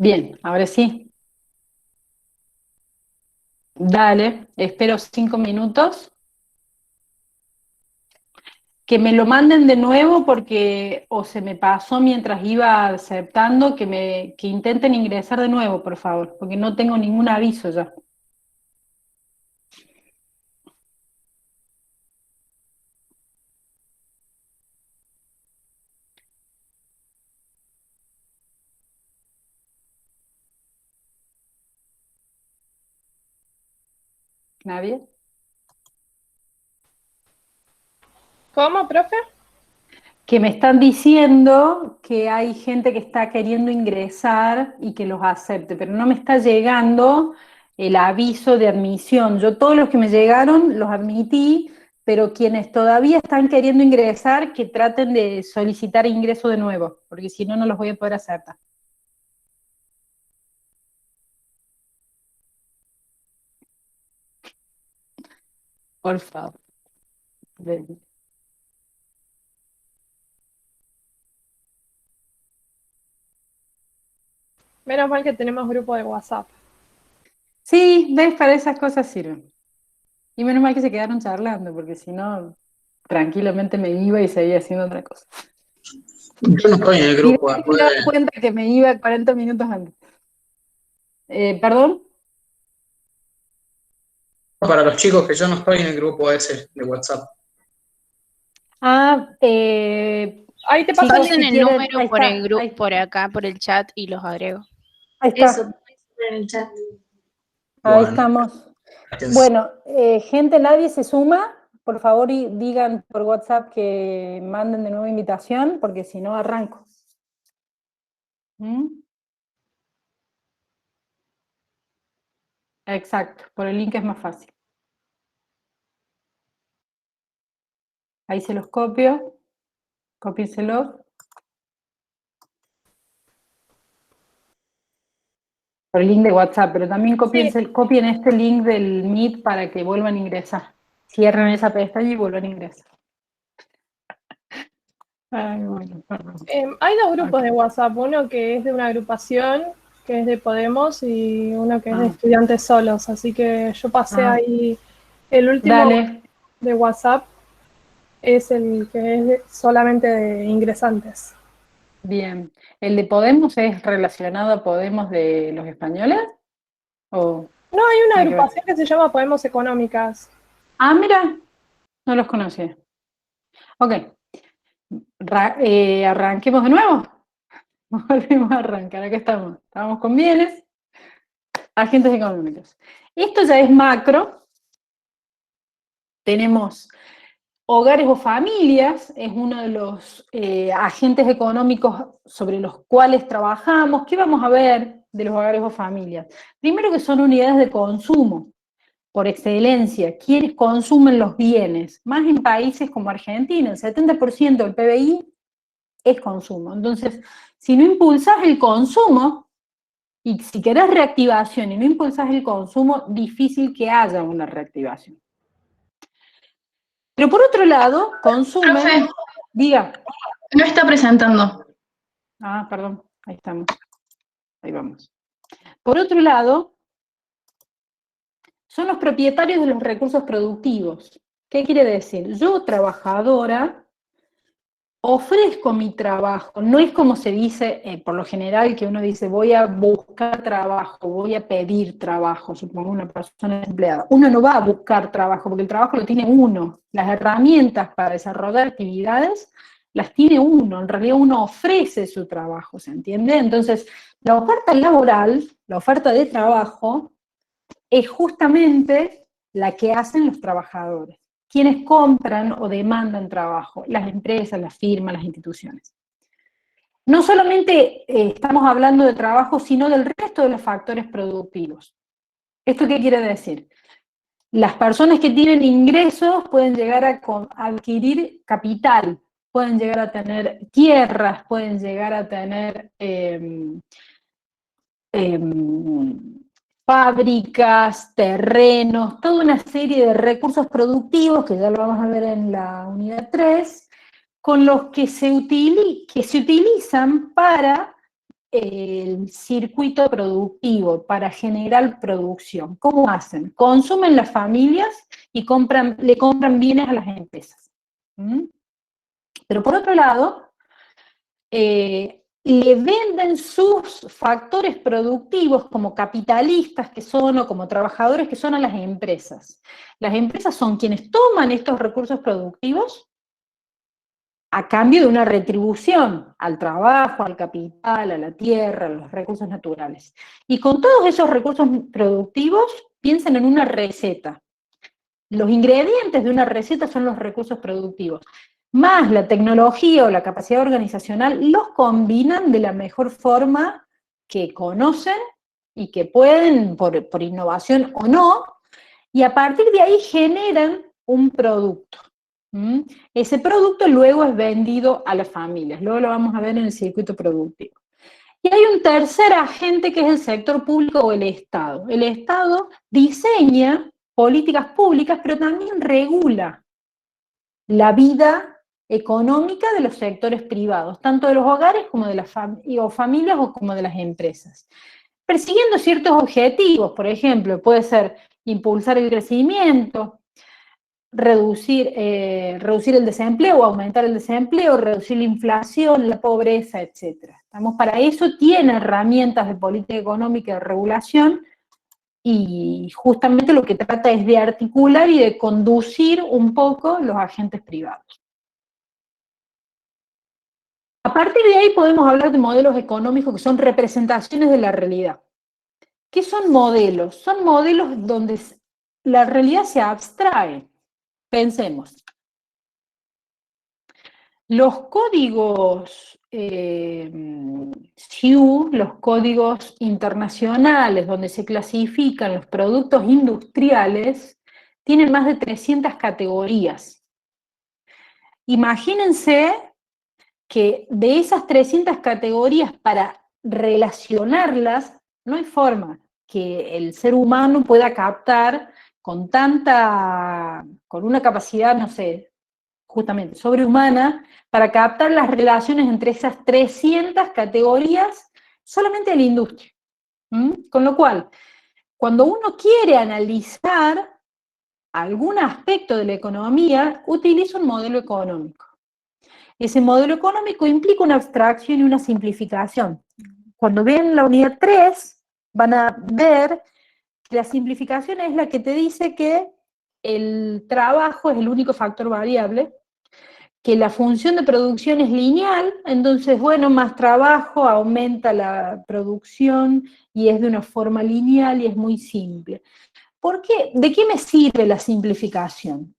Bien, ahora sí. Dale, espero 5 minutos. Que me lo manden de nuevo porque o se me pasó mientras iba aceptando que intenten ingresar de nuevo, por favor, porque no tengo ningún aviso ya. ¿Nadie? ¿Cómo, profe? Que me están diciendo que hay gente que está queriendo ingresar y que los acepte, pero no me está llegando el aviso de admisión. Yo todos los que me llegaron los admití, pero quienes todavía están queriendo ingresar, que traten de solicitar ingreso de nuevo, porque si no, no los voy a poder aceptar. Por favor. Menos mal que tenemos grupo de WhatsApp. Sí, ves, para esas cosas sirven. Y menos mal que se quedaron charlando, porque si no, tranquilamente me iba y seguía haciendo otra cosa. Yo no estoy en el Y grupo después me después daba cuenta que me iba 40 minutos antes. ¿Perdón? para los chicos que yo no estoy en el grupo ese de WhatsApp. Ah, Ahí te paso el chicos, link. Pasen si el quieren, número ahí por está, el grupo, por acá, por el chat y los agrego. ahí Eso, está, en el chat. ahí Bueno, estamos. gracias. Bueno, gente, nadie se suma. Por favor, y digan por WhatsApp que manden de nuevo invitación, porque si no, arranco. ¿Mm? Exacto, por el link es más fácil. Ahí se los copio, cópienselos. Por el link de WhatsApp, pero también Sí. copien este link del Meet para que vuelvan a ingresar. Cierren esa pestaña y vuelvan a ingresar. Ay, bueno, perdón. Hay dos grupos de Okay. WhatsApp, uno que es de una agrupación, que es de Podemos, y uno que es de Ah, estudiantes solos. Así que yo pasé ah, ahí. El último dale, de WhatsApp es el que es solamente de ingresantes. bien. ¿El de Podemos es relacionado a Podemos de los españoles? ¿O No, hay una nada que ver? agrupación que se llama Podemos Económicas. Ah, mira, no los conocía. Ok, arranquemos de nuevo. Volvemos a arrancar, acá estamos. Estamos con bienes, agentes económicos. Esto ya es macro. Tenemos hogares o familias, es uno de los agentes económicos sobre los cuales trabajamos. ¿Qué vamos a ver de los hogares o familias? Primero que son unidades de consumo, por excelencia, quienes consumen los bienes, más en países como Argentina, el 70% del PBI es consumo. Entonces, si no impulsas el consumo, y si querés reactivación y no impulsas el consumo, difícil que haya una reactivación. Pero por otro lado, consumen, Profe, diga, no está presentando. perdón, ahí estamos, ahí vamos. Por otro lado, son los propietarios de los recursos productivos. ¿Qué quiere decir? Yo, trabajadora, ofrezco mi trabajo, no es como se dice por lo general que uno dice voy a buscar trabajo, voy a pedir trabajo, supongo una persona empleada. Uno no va a buscar trabajo porque el trabajo lo tiene uno, las herramientas para desarrollar actividades las tiene uno, en realidad uno ofrece su trabajo, ¿se entiende? Entonces, la oferta laboral, la oferta de trabajo, es justamente la que hacen los trabajadores, quienes compran o demandan trabajo, las empresas, las firmas, las instituciones. No solamente estamos hablando de trabajo, sino del resto de los factores productivos. ¿Esto qué quiere decir? Las personas que tienen ingresos pueden llegar a adquirir capital, pueden llegar a tener tierras, pueden llegar a tener fábricas, terrenos, toda una serie de recursos productivos, que ya lo vamos a ver en la unidad 3, con los que se utilizan para el circuito productivo para generar producción. ¿Cómo hacen? Consumen las familias y le compran bienes a las empresas. ¿Mm? Pero por otro lado, le venden sus factores productivos como capitalistas que son o como trabajadores que son a las empresas. Las empresas son quienes toman estos recursos productivos a cambio de una retribución al trabajo, al capital, a la tierra, a los recursos naturales. Y con todos esos recursos productivos, piensen en una receta. Los ingredientes de una receta son los recursos productivos, más la tecnología o la capacidad organizacional, los combinan de la mejor forma que conocen y que pueden, por innovación o no, y a partir de ahí generan un producto. Ese producto luego es vendido a las familias, luego lo vamos a ver en el circuito productivo. Y hay un tercer agente que es el sector público o el Estado. El Estado diseña políticas públicas, pero también regula la vida económica de los sectores privados, tanto de los hogares como de las familias o como de las empresas, persiguiendo ciertos objetivos. Por ejemplo, puede ser impulsar el crecimiento, reducir el desempleo o aumentar el desempleo, reducir la inflación, la pobreza, etc. Para eso tiene herramientas de política económica y de regulación, y justamente lo que trata es de articular y de conducir un poco los agentes privados. A partir de ahí podemos hablar de modelos económicos que son representaciones de la realidad. ¿Qué son modelos? Son modelos donde la realidad se abstrae. Pensemos. Los códigos SIU, los códigos internacionales donde se clasifican los productos industriales, tienen más de 300 categorías. Imagínense que de esas 300 categorías, para relacionarlas, no hay forma que el ser humano pueda captar con una capacidad, no sé, justamente sobrehumana, para captar las relaciones entre esas 300 categorías solamente de la industria. Con lo cual, cuando uno quiere analizar algún aspecto de la economía, utiliza un modelo económico. Ese modelo económico implica una abstracción y una simplificación. Cuando ven la unidad 3, van a ver que la simplificación es la que te dice que el trabajo es el único factor variable, que la función de producción es lineal, entonces, bueno, más trabajo aumenta la producción y es de una forma lineal y es muy simple. ¿Por qué? ¿De qué me sirve la simplificación?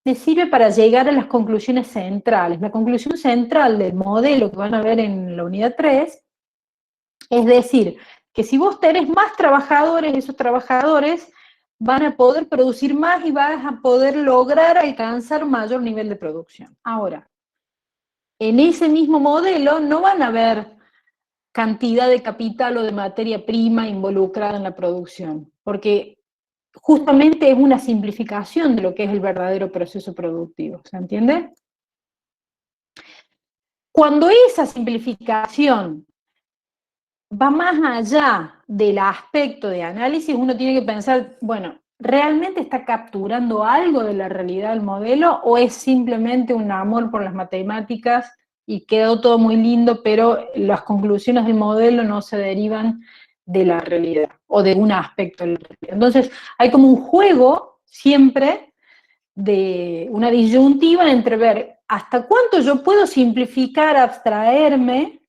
Me sirve para llegar a las conclusiones centrales. La conclusión central del modelo que van a ver en la unidad 3 es decir, que si vos tenés más trabajadores, esos trabajadores van a poder producir más y vas a poder lograr alcanzar un mayor nivel de producción. Ahora, en ese mismo modelo no van a haber cantidad de capital o de materia prima involucrada en la producción, porque justamente es una simplificación de lo que es el verdadero proceso productivo, ¿se entiende? Cuando esa simplificación va más allá del aspecto de análisis, uno tiene que pensar, bueno, ¿realmente está capturando algo de la realidad del modelo o es simplemente un amor por las matemáticas y quedó todo muy lindo, pero las conclusiones del modelo no se derivan de la realidad o de un aspecto de la realidad? Entonces, hay como un juego siempre de una disyuntiva entre ver hasta cuánto yo puedo simplificar, abstraerme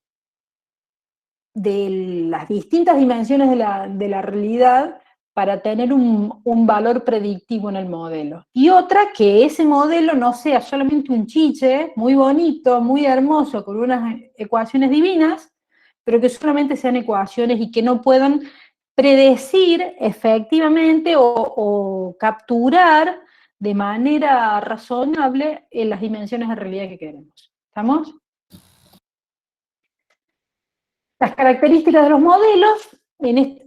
de las distintas dimensiones de la realidad para tener un valor predictivo en el modelo. Y otra, que ese modelo no sea solamente un chiche muy bonito, muy hermoso, con unas ecuaciones divinas, pero que solamente sean ecuaciones y que no puedan predecir efectivamente o capturar de manera razonable en las dimensiones de realidad que queremos. ¿Estamos? Las características de los modelos,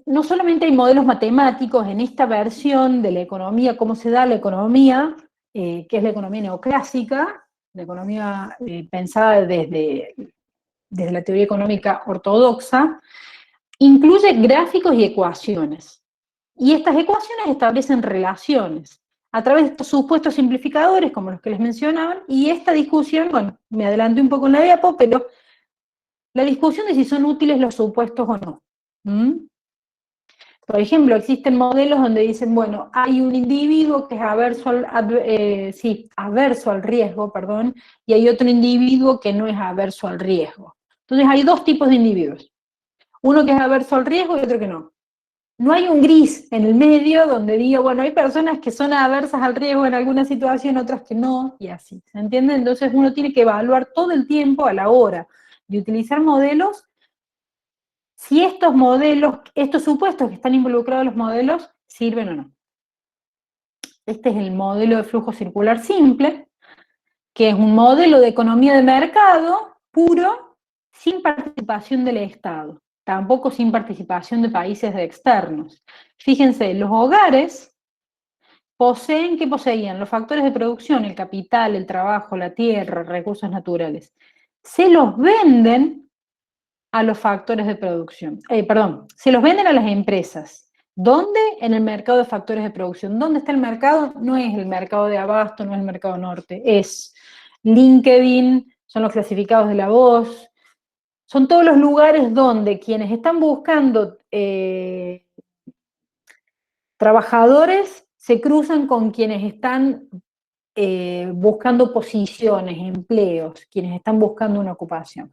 no solamente hay modelos matemáticos en esta versión de la economía, cómo se da la economía, que es la economía neoclásica, la economía pensada desde desde la teoría económica ortodoxa, incluye gráficos y ecuaciones. Y estas ecuaciones establecen relaciones a través de estos supuestos simplificadores, como los que les mencionaban, y esta discusión, bueno, me adelanté un poco en la diapo, pero la discusión de si son útiles los supuestos o no. Por ejemplo, existen modelos donde dicen, bueno, hay un individuo que es averso al riesgo, perdón, y hay otro individuo que no es averso al riesgo. Entonces hay dos tipos de individuos. Uno que es averso al riesgo y otro que no. No hay un gris en el medio donde diga, bueno, hay personas que son aversas al riesgo en alguna situación, otras que no, y así. ¿Se entiende? Entonces uno tiene que evaluar todo el tiempo a la hora de utilizar modelos, si estos modelos, estos supuestos que están involucrados en los modelos, sirven o no. Este es el modelo de flujo circular simple, que es un modelo de economía de mercado puro, sin participación del Estado, tampoco sin participación de países externos. Fíjense, los hogares poseen, ¿qué poseían? Los factores de producción, el capital, el trabajo, la tierra, recursos naturales. Se los venden a los factores de producción. Se los venden a las empresas. ¿Dónde? En el mercado de factores de producción. ¿Dónde está el mercado? No es el mercado de abasto, no es el mercado norte, es LinkedIn, son los clasificados de La Voz, son todos los lugares donde quienes están buscando trabajadores se cruzan con quienes están buscando posiciones, empleos, quienes están buscando una ocupación.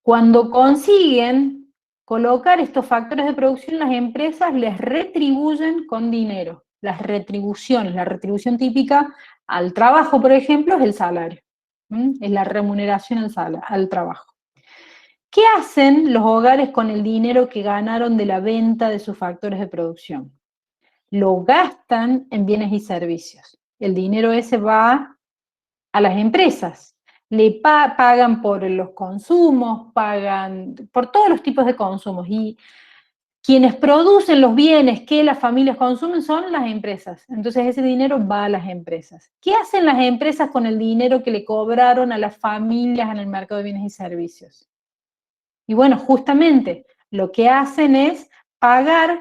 Cuando consiguen colocar estos factores de producción, las empresas les retribuyen con dinero. Las retribuciones, la retribución típica al trabajo, por ejemplo, es el salario. Es la remuneración al trabajo. ¿Qué hacen los hogares con el dinero que ganaron de la venta de sus factores de producción? Lo gastan en bienes y servicios. El dinero ese va a las empresas. Le pagan por los consumos, pagan por todos los tipos de consumos. Y quienes producen los bienes que las familias consumen son las empresas. Entonces ese dinero va a las empresas. ¿Qué hacen las empresas con el dinero que le cobraron a las familias en el mercado de bienes y servicios? Y bueno, justamente lo que hacen es pagar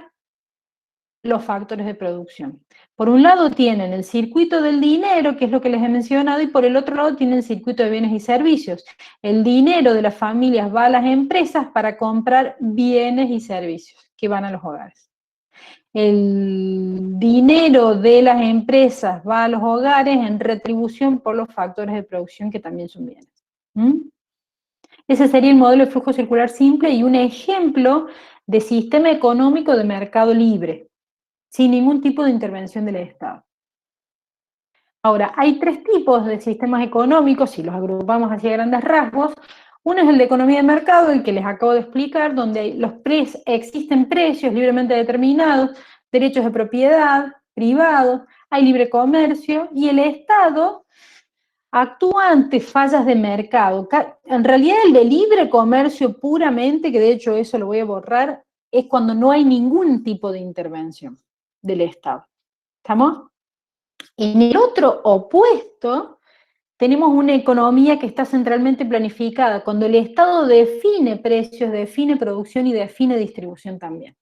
los factores de producción. Por un lado tienen el circuito del dinero, que es lo que les he mencionado, y por el otro lado tienen el circuito de bienes y servicios. El dinero de las familias va a las empresas para comprar bienes y servicios que van a los hogares. El dinero de las empresas va a los hogares en retribución por los factores de producción que también son bienes. Ese sería el modelo de flujo circular simple y un ejemplo de sistema económico de mercado libre, sin ningún tipo de intervención del Estado. Ahora, hay tres tipos de sistemas económicos, si los agrupamos hacia grandes rasgos. Uno es el de economía de mercado, el que les acabo de explicar, donde existen precios libremente determinados, derechos de propiedad privados, hay libre comercio, y el Estado actúa ante fallas de mercado. En realidad el de libre comercio puramente, que de hecho eso lo voy a borrar, es cuando no hay ningún tipo de intervención del Estado. ¿Estamos? En el otro opuesto, tenemos una economía que está centralmente planificada, cuando el Estado define precios, define producción y define distribución también.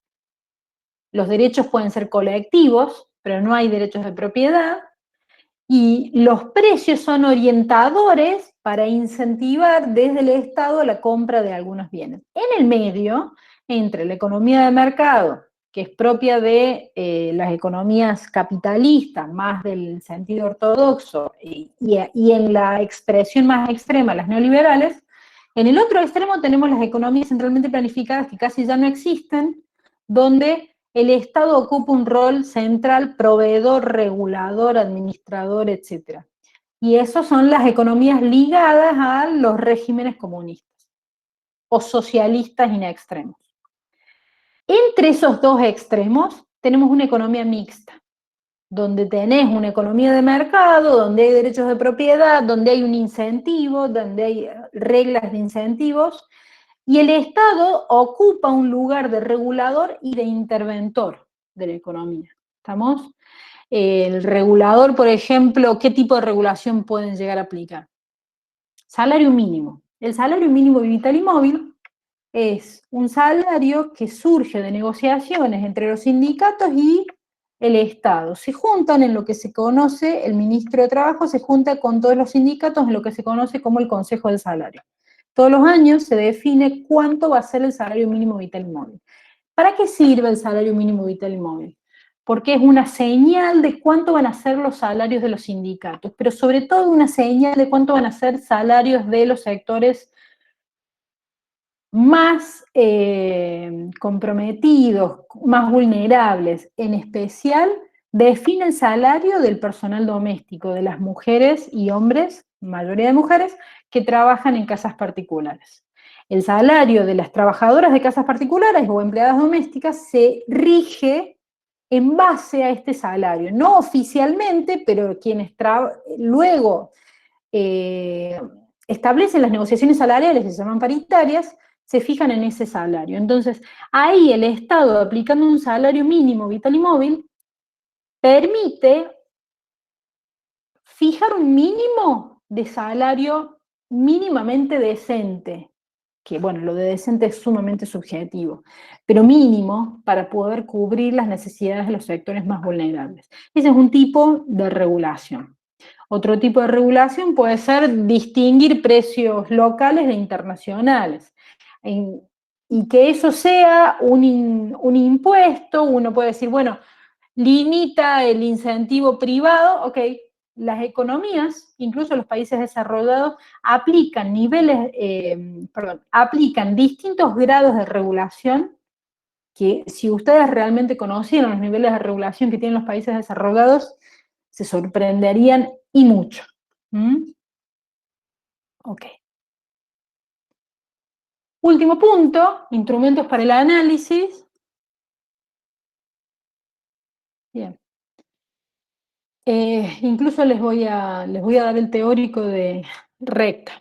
Los derechos pueden ser colectivos, pero no hay derechos de propiedad, y los precios son orientadores para incentivar desde el Estado la compra de algunos bienes. En el medio, entre la economía de mercado, que es propia de las economías capitalistas, más del sentido ortodoxo, y en la expresión más extrema, las neoliberales, en el otro extremo tenemos las economías centralmente planificadas que casi ya no existen, donde el Estado ocupa un rol central, proveedor, regulador, administrador, etc. Y esas son las economías ligadas a los regímenes comunistas o socialistas in extremis. Entre esos dos extremos tenemos una economía mixta, donde tenés una economía de mercado, donde hay derechos de propiedad, donde hay un incentivo, donde hay reglas de incentivos, y el Estado ocupa un lugar de regulador y de interventor de la economía. ¿Estamos? El regulador, por ejemplo, ¿qué tipo de regulación pueden llegar a aplicar? Salario mínimo. El salario mínimo vital y móvil es un salario que surge de negociaciones entre los sindicatos y el Estado. Se juntan en lo que se conoce, el ministro de Trabajo se junta con todos los sindicatos en lo que se conoce como el Consejo del Salario. Todos los años se define cuánto va a ser el salario mínimo vital y móvil. ¿Para qué sirve el salario mínimo vital y móvil? Porque es una señal de cuánto van a ser los salarios de los sindicatos, pero sobre todo una señal de cuánto van a ser salarios de los sectores más comprometidos, más vulnerables. En especial, define el salario del personal doméstico, de las mujeres y hombres, mayoría de mujeres, que trabajan en casas particulares. El salario de las trabajadoras de casas particulares o empleadas domésticas se rige en base a este salario, no oficialmente, pero quienes luego establecen las negociaciones salariales, que se llaman paritarias, se fijan en ese salario. Entonces, ahí el Estado, aplicando un salario mínimo vital y móvil, permite fijar un mínimo de salario mínimamente decente, que bueno, lo de decente es sumamente subjetivo, pero mínimo para poder cubrir las necesidades de los sectores más vulnerables. Ese es un tipo de regulación. Otro tipo de regulación puede ser distinguir precios locales de internacionales. Y que eso sea un impuesto, uno puede decir, bueno, limita el incentivo privado, ok, las economías, incluso los países desarrollados, aplican aplican distintos grados de regulación, que si ustedes realmente conocieran los niveles de regulación que tienen los países desarrollados, se sorprenderían y mucho. Ok. Último punto, instrumentos para el análisis. Bien. Incluso les voy a dar el teórico de recta.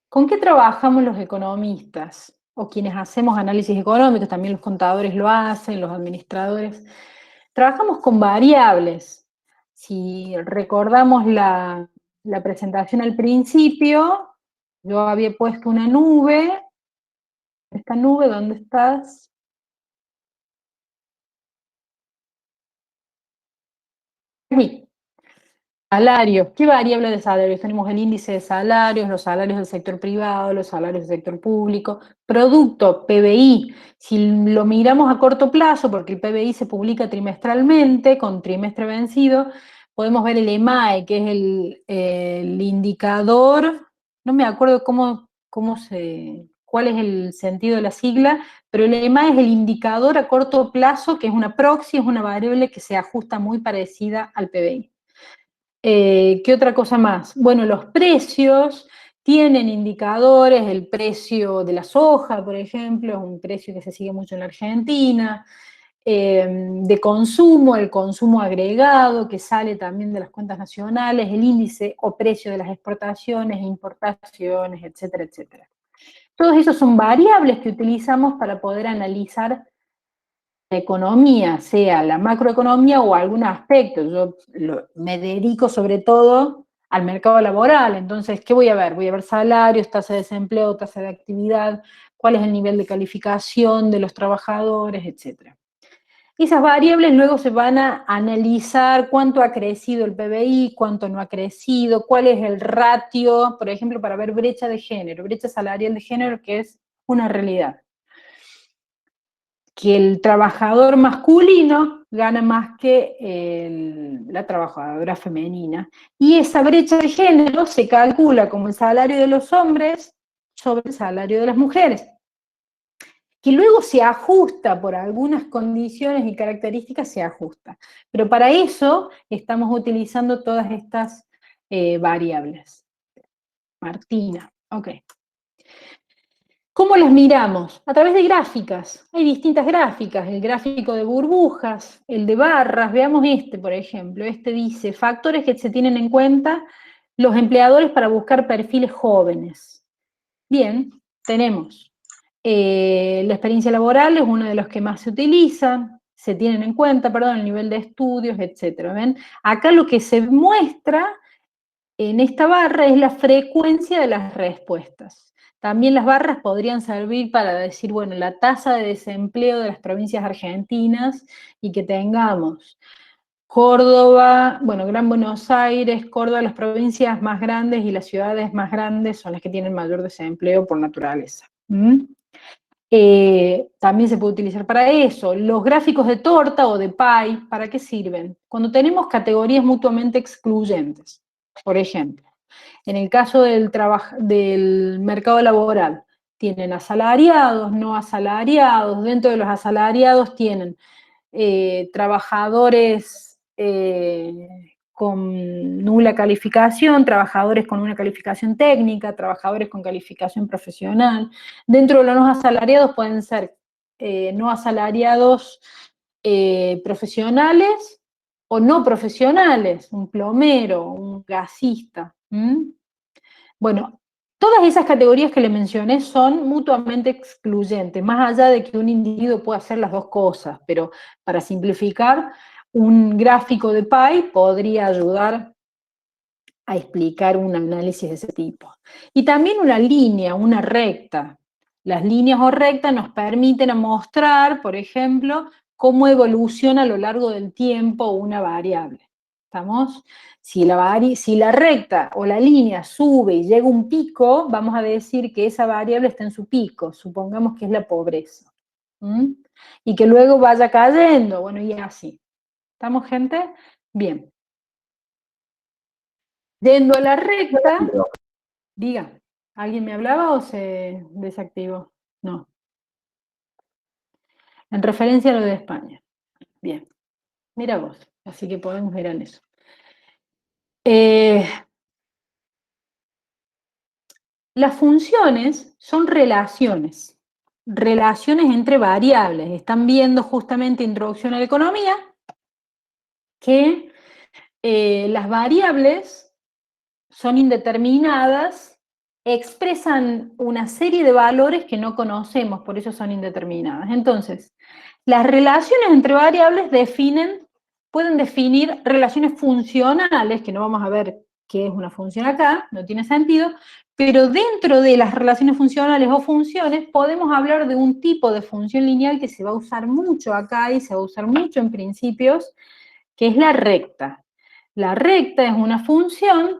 ¿Con qué trabajamos los economistas? O quienes hacemos análisis económicos, también los contadores lo hacen, los administradores. Trabajamos con variables. Si recordamos la presentación al principio, yo había puesto una nube. ¿Esta nube dónde estás? Aquí. Salarios. ¿Qué variable de salarios? Tenemos el índice de salarios, los salarios del sector privado, los salarios del sector público. Producto, PBI. Si lo miramos a corto plazo, porque el PBI se publica trimestralmente, con trimestre vencido, podemos ver el EMAE, que es el indicador, no me acuerdo cuál es el sentido de la sigla, pero el EMAE es el indicador a corto plazo, que es una proxy, es una variable que se ajusta muy parecida al PBI. ¿Qué otra cosa más? Bueno, los precios tienen indicadores, el precio de la soja, por ejemplo, es un precio que se sigue mucho en la Argentina, de consumo, el consumo agregado, que sale también de las cuentas nacionales, el índice o precio de las exportaciones, importaciones, etcétera, etcétera. Todos esos son variables que utilizamos para poder analizar la economía, sea la macroeconomía o algún aspecto. Yo me dedico sobre todo al mercado laboral, entonces, ¿qué voy a ver? Voy a ver salarios, tasa de desempleo, tasa de actividad, cuál es el nivel de calificación de los trabajadores, etc. Esas variables luego se van a analizar cuánto ha crecido el PBI, cuánto no ha crecido, cuál es el ratio, por ejemplo, para ver brecha de género, brecha salarial de género, que es una realidad. Que el trabajador masculino gana más que la trabajadora femenina. Y esa brecha de género se calcula como el salario de los hombres sobre el salario de las mujeres, que luego se ajusta por algunas condiciones y características, se ajusta. Pero para eso estamos utilizando todas estas variables. Martina, ok. ¿Cómo las miramos? A través de gráficas. Hay distintas gráficas, el gráfico de burbujas, el de barras, veamos este, por ejemplo. Este dice, factores que se tienen en cuenta los empleadores para buscar perfiles jóvenes. Bien, tenemos la experiencia laboral, es uno de los que más se utiliza, se tienen en cuenta, perdón, el nivel de estudios, etc. ¿Ven? Acá lo que se muestra en esta barra es la frecuencia de las respuestas. También las barras podrían servir para decir, bueno, la tasa de desempleo de las provincias argentinas y que tengamos Córdoba, bueno, Gran Buenos Aires, Córdoba, las provincias más grandes y las ciudades más grandes son las que tienen mayor desempleo por naturaleza. También se puede utilizar para eso. Los gráficos de torta o de pie, ¿para qué sirven? Cuando tenemos categorías mutuamente excluyentes. Por ejemplo, en el caso del mercado laboral, tienen asalariados, no asalariados, dentro de los asalariados tienen trabajadores con nula calificación, trabajadores con una calificación técnica, trabajadores con calificación profesional. Dentro de los no asalariados pueden ser no asalariados profesionales o no profesionales, un plomero, un gasista. Bueno, todas esas categorías que le mencioné son mutuamente excluyentes, más allá de que un individuo pueda hacer las dos cosas, pero para simplificar, un gráfico de pie podría ayudar a explicar un análisis de ese tipo. Y también una línea, una recta. Las líneas o rectas nos permiten mostrar, por ejemplo, cómo evoluciona a lo largo del tiempo una variable. ¿Estamos? Si la recta o la línea sube y llega a un pico, vamos a decir que esa variable está en su pico, supongamos que es la pobreza. Y que luego vaya cayendo, bueno, y así. ¿Estamos, gente? Bien. Yendo a la recta, diga, ¿alguien me hablaba o se desactivó? No. En referencia a lo de España. Bien. Mira vos, así que podemos ver en eso. Las funciones son relaciones entre variables. Están viendo justamente Introducción a la Economía que las variables son indeterminadas, expresan una serie de valores que no conocemos, por eso son indeterminadas. Entonces, las relaciones entre variables pueden definir relaciones funcionales, que no vamos a ver qué es una función acá, no tiene sentido, pero dentro de las relaciones funcionales o funciones podemos hablar de un tipo de función lineal que se va a usar mucho acá y se va a usar mucho en principios, que es la recta. La recta es una función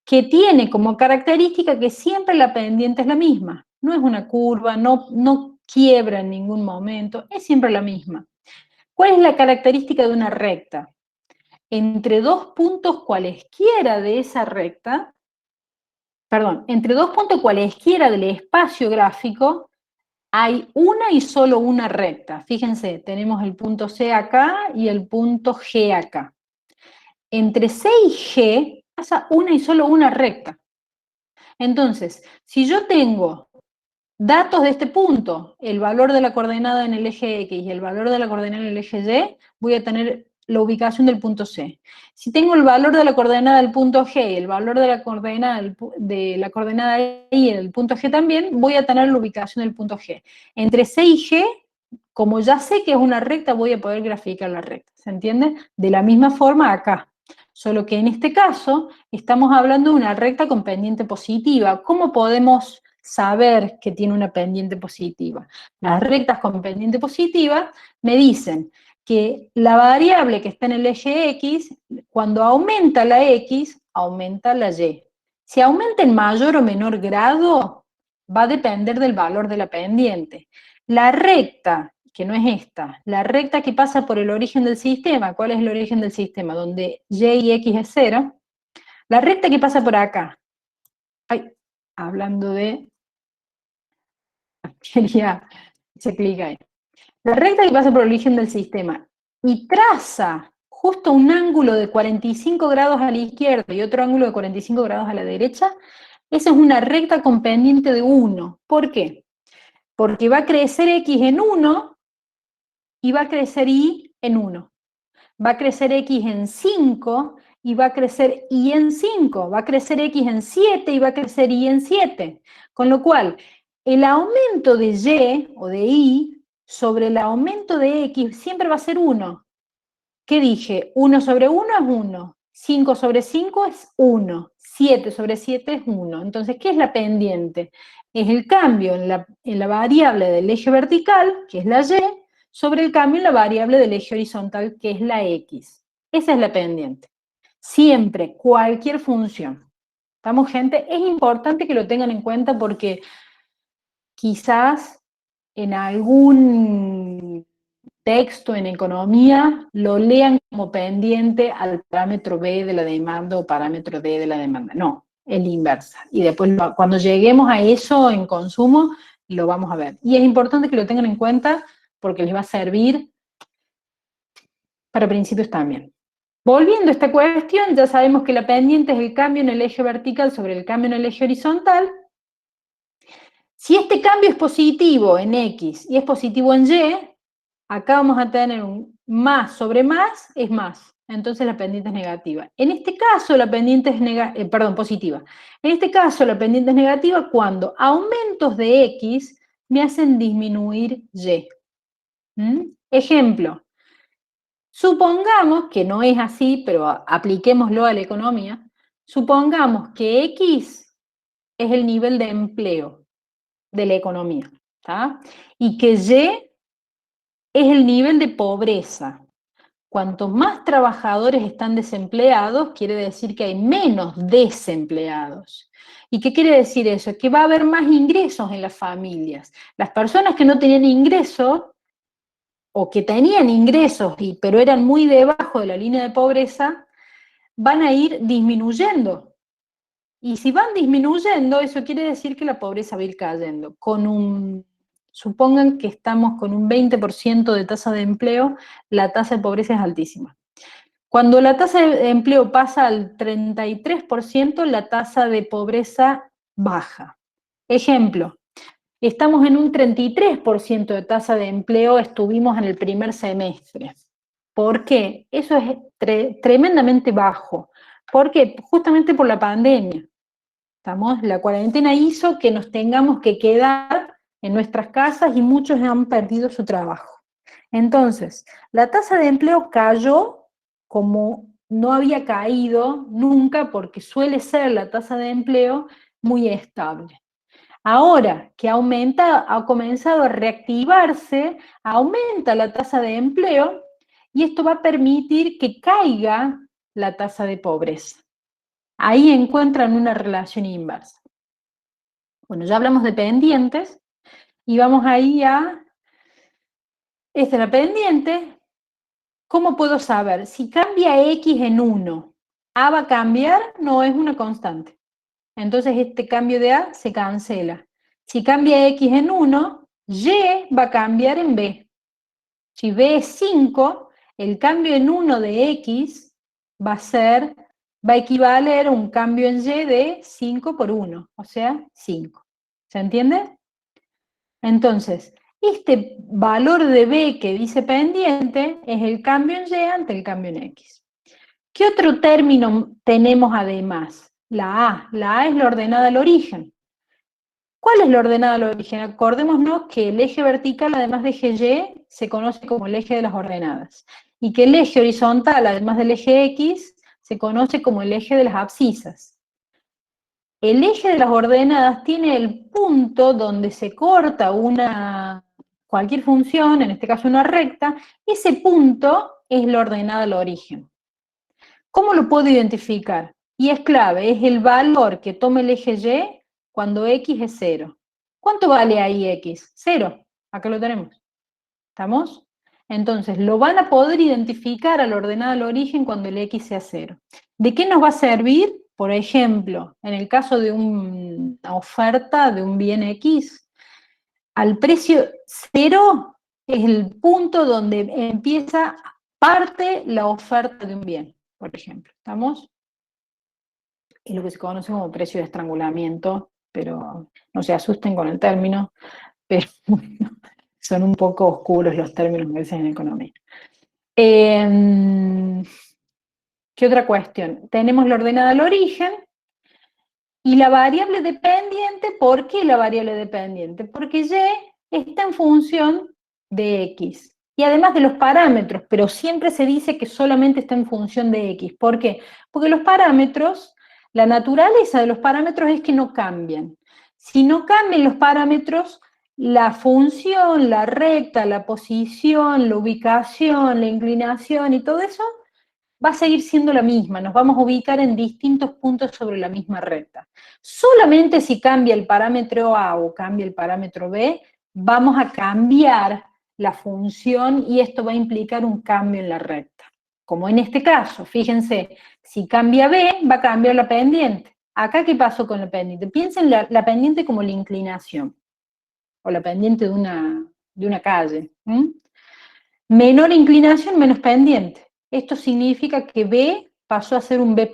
que tiene como característica que siempre la pendiente es la misma. No es una curva, no quiebra en ningún momento, es siempre la misma. ¿Cuál es la característica de una recta? Entre dos puntos cualesquiera de esa recta, entre dos puntos cualesquiera del espacio gráfico, hay una y solo una recta. Fíjense, tenemos el punto C acá y el punto G acá. Entre C y G pasa una y solo una recta. Entonces, si yo tengo datos de este punto, el valor de la coordenada en el eje X y el valor de la coordenada en el eje Y, voy a tener la ubicación del punto C. Si tengo el valor de la coordenada del punto G y el valor de la coordenada Y en el punto G también, voy a tener la ubicación del punto G. Entre C y G, como ya sé que es una recta, voy a poder graficar la recta. ¿Se entiende? De la misma forma acá. Solo que en este caso estamos hablando de una recta con pendiente positiva. ¿Cómo podemos saber que tiene una pendiente positiva? Las rectas con pendiente positiva me dicen que la variable que está en el eje X, cuando aumenta la X, aumenta la Y. Si aumenta en mayor o menor grado, va a depender del valor de la pendiente. La recta, que no es esta, la recta que pasa por el origen del sistema, ¿cuál es el origen del sistema? Donde Y y X es 0. La recta que pasa por acá, hablando de, quería, se clica ahí. La recta que pasa por el origen del sistema y traza justo un ángulo de 45 grados a la izquierda y otro ángulo de 45 grados a la derecha, esa es una recta con pendiente de 1. ¿Por qué? Porque va a crecer X en 1 y va a crecer Y en 1. Va a crecer X en 5 y va a crecer Y en 5. Va a crecer X en 7 y va a crecer Y en 7. Con lo cual, el aumento de Y o de Y sobre el aumento de X siempre va a ser 1. ¿Qué dije? 1 sobre 1 es 1. 5 sobre 5 es 1. 7 sobre 7 es 1. Entonces, ¿qué es la pendiente? Es el cambio en la variable del eje vertical, que es la y, sobre el cambio en la variable del eje horizontal, que es la x. Esa es la pendiente. Siempre, cualquier función. ¿Estamos, gente? Es importante que lo tengan en cuenta porque quizás en algún texto en economía lo lean como pendiente al parámetro B de la demanda o parámetro D de la demanda. No, es la inversa. Y después cuando lleguemos a eso en consumo, lo vamos a ver. Y es importante que lo tengan en cuenta porque les va a servir para principios también. Volviendo a esta cuestión, ya sabemos que la pendiente es el cambio en el eje vertical sobre el cambio en el eje horizontal. Si este cambio es positivo en X y es positivo en Y, acá vamos a tener un más sobre más es más. Entonces la pendiente es negativa. En este caso la pendiente es positiva. En este caso la pendiente es negativa cuando aumentos de X me hacen disminuir Y. Ejemplo. Supongamos que no es así, pero apliquémoslo a la economía. Supongamos que X es el nivel de empleo de la economía, ¿tá? Y que Y es el nivel de pobreza. Cuanto más trabajadores están desempleados, quiere decir que hay menos desempleados. ¿Y qué quiere decir eso? Que va a haber más ingresos en las familias. Las personas que no tenían ingresos, o que tenían ingresos, pero eran muy debajo de la línea de pobreza, van a ir disminuyendo. Y si van disminuyendo, eso quiere decir que la pobreza va a ir cayendo. Supongan que estamos con un 20% de tasa de empleo, la tasa de pobreza es altísima. Cuando la tasa de empleo pasa al 33%, la tasa de pobreza baja. Ejemplo, estamos en un 33% de tasa de empleo, estuvimos en el primer semestre. ¿Por qué? Eso es tremendamente bajo. ¿Por qué? Justamente por la pandemia. La cuarentena hizo que nos tengamos que quedar en nuestras casas y muchos han perdido su trabajo. Entonces, la tasa de empleo cayó como no había caído nunca porque suele ser la tasa de empleo muy estable. Ahora que ha comenzado a reactivarse, aumenta la tasa de empleo y esto va a permitir que caiga la tasa de pobreza. Ahí encuentran una relación inversa. Bueno, ya hablamos de pendientes y vamos ahí a... Esta es la pendiente. ¿Cómo puedo saber? Si cambia X en 1, ¿A va a cambiar? No, es una constante. Entonces este cambio de A se cancela. Si cambia X en 1, Y va a cambiar en B. Si B es 5, el cambio en 1 de X va a equivaler a un cambio en Y de 5 por 1, o sea, 5. ¿Se entiende? Entonces, este valor de B que dice pendiente es el cambio en Y ante el cambio en X. ¿Qué otro término tenemos además? La A. La A es la ordenada al origen. ¿Cuál es la ordenada al origen? Acordémonos que el eje vertical, además de eje Y, se conoce como el eje de las ordenadas. Y que el eje horizontal, además del eje X, se conoce como el eje de las abscisas. El eje de las ordenadas tiene el punto donde se corta cualquier función, en este caso una recta, ese punto es la ordenada al origen. ¿Cómo lo puedo identificar? Y es clave, es el valor que toma el eje Y cuando X es 0. ¿Cuánto vale ahí X? 0. Acá lo tenemos. ¿Estamos? Entonces, lo van a poder identificar a la ordenada al origen cuando el X sea 0. ¿De qué nos va a servir? Por ejemplo, en el caso de una oferta de un bien X, al precio 0 es el punto donde parte la oferta de un bien, por ejemplo. ¿Estamos? Es lo que se conoce como precio de estrangulamiento, pero no se asusten con el término, pero son un poco oscuros los términos que dicen en economía. ¿Qué otra cuestión? Tenemos la ordenada al origen y la variable dependiente. ¿Por qué la variable dependiente? Porque Y está en función de X. Y además de los parámetros, pero siempre se dice que solamente está en función de X. ¿Por qué? Porque los parámetros La naturaleza de los parámetros es que no cambian. Si no cambian los parámetros, la función, la recta, la posición, la ubicación, la inclinación y todo eso va a seguir siendo la misma. Nos vamos a ubicar en distintos puntos sobre la misma recta. Solamente si cambia el parámetro A o cambia el parámetro B, vamos a cambiar la función y esto va a implicar un cambio en la recta. Como en este caso, fíjense, si cambia B, va a cambiar la pendiente. Acá, ¿qué pasó con la pendiente? Piensen la pendiente como la inclinación, o la pendiente de una calle. Menor inclinación, menos pendiente. Esto significa que B pasó a ser un B'.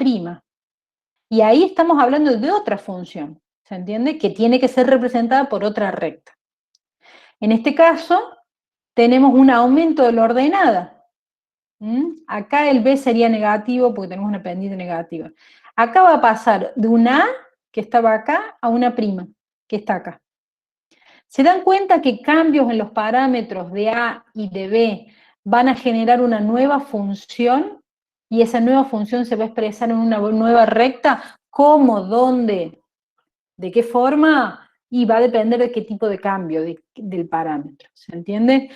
Y ahí estamos hablando de otra función, ¿se entiende? Que tiene que ser representada por otra recta. En este caso, tenemos un aumento de la ordenada. Acá el B sería negativo porque tenemos una pendiente negativa. Acá va a pasar de una A, que estaba acá, a una prima, que está acá. ¿Se dan cuenta que cambios en los parámetros de A y de B van a generar una nueva función? Y esa nueva función se va a expresar en una nueva recta. ¿Cómo? ¿Dónde? ¿De qué forma? Y va a depender de qué tipo de cambio del parámetro. ¿Se entiende?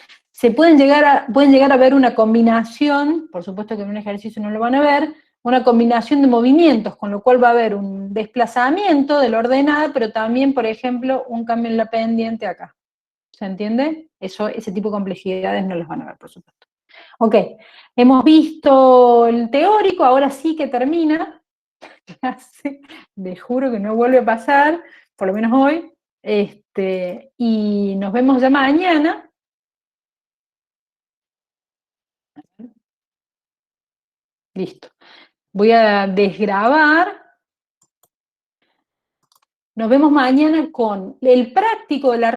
Pueden llegar a ver una combinación, por supuesto que en un ejercicio no lo van a ver, una combinación de movimientos, con lo cual va a haber un desplazamiento de la ordenada, pero también, por ejemplo, un cambio en la pendiente acá. ¿Se entiende? Ese tipo de complejidades no las van a ver, por supuesto. Ok, hemos visto el teórico, ahora sí que termina. Les juro que no vuelve a pasar, por lo menos hoy. Y nos vemos ya mañana. Listo. Voy a desgrabar. Nos vemos mañana con el práctico de la